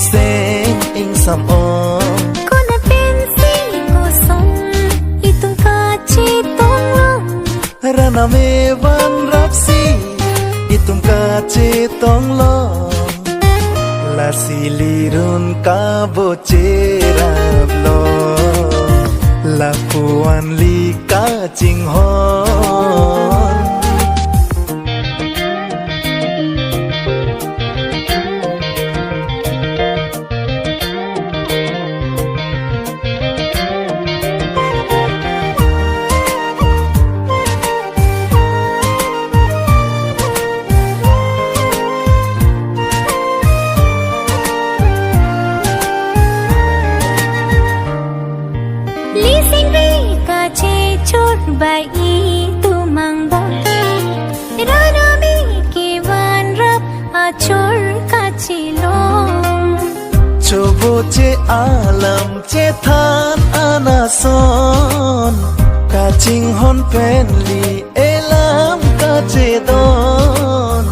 เซงอิงสัมอองก็น่ะเป็นสีก็สมอีตุงกาจีตงลงระนาเมวันรับสีอีตุงกาจีตองลองลาซิลีรุนกาโบเจรับลองลาปูวันลีกาจิงฮอนใบอีตูมังบอกรานามีกี่วันรับอาชรกาจิลงโชโบเจอาลัมเจทานอานาซอนกาจิงฮอนเป็นลีเอลัมกาเจดอน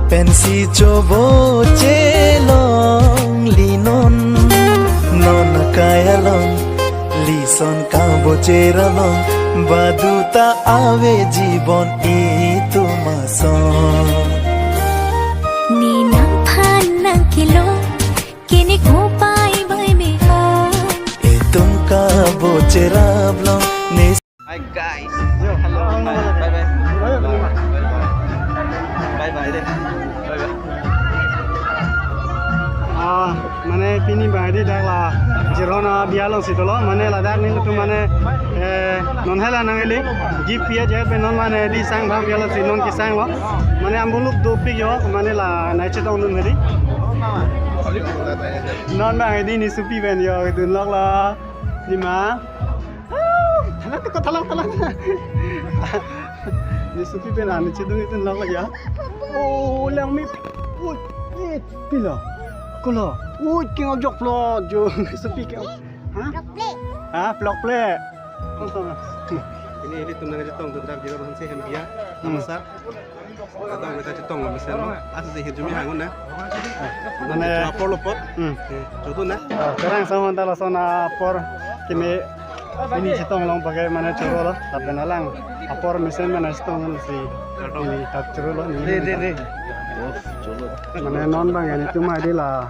เป็นสีโชโบเจลองลีนอนนอนกายลองลีซอนกาโบเจระลองBaduta ave jibon itu mason Ni nang phan nang kilo Kini ko pai bai me ho Itum ka bocerab long ni Hi guys. Yo, hello. Bye bye. Bye bye deh. Bye bye. Mane pini bahadi dah lah. Jirona bialong situ loh. Mane ladar ni tu mane non hela nangeli. Gift pia je pe non mane di sang bang bialong si non kisang loh. Mane ambuluk do pi yo. Mane lah naik cetong nun hedi. Non bang hedi ni supi ben yo. Dun lok lah. Lima. Talang tu talang. Ni supi ben ane cetong itu lok lah ya. Oh, lang mi. Oh, pila. Kalo, king objok floor, jo sepi ke? Hah? Block play Block play. Ini tunang jatong tu dah jiro hanse hembia. Namasa. Atau kita jatong masih no. Asa sih hijumi hangun na. Mana apor lopot. Contoh na. Sekarang sama antara sona apor kini ini jatong long pakai mana curu loh. Tapi nalang apor mesin mana jatong si ini tak curu loh. Ni. Mana non bang yang itu mah dia lah.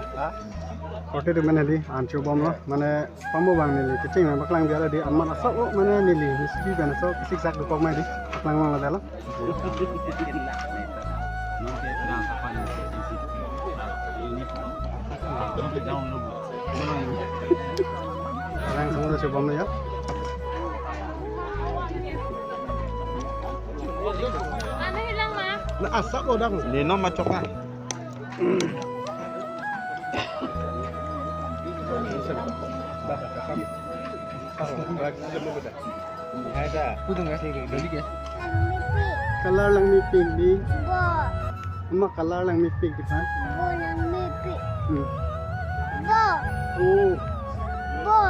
Kote tu mana di ancu bom loh. Mana pambu bang nili. Kecing mana baklang biara di aman asok lo mana nili. Mesti kan asok kisik sak dukok mana di. Baklang mana dah lah. Sekarang semua dah coba ya. Na asak lo dah. Ni nom macok lah. Color lang mi pink di. Emak color lang mi pink di pa. Oh. Bo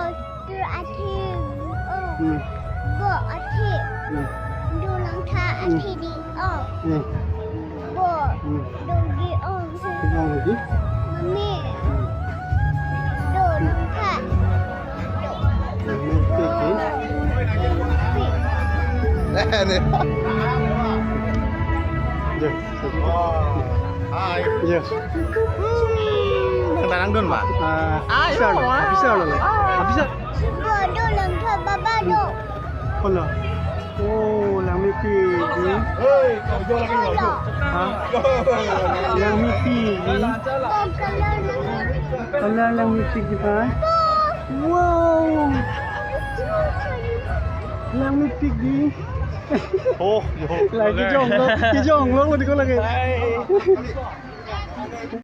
tu akhir. Bo akhir. Du lang tha akhir di. Bo. Du gi on. Ngong lagi. Mami. Du lang tha. Mi pink di. Ni. Yes. Hai. Yes. Kendaraan don, Pak. Bisa loh. Bisa. Bo du lang tha baba du. Hola. Oh, lang mi pink di. Hei, kau jual lagi kau tu. Hah? Lang mi pink di. Bo color Color lang mi pink di pa. Wow. Lang mi pink di. Oh, Lagi jong lo di ko lagi.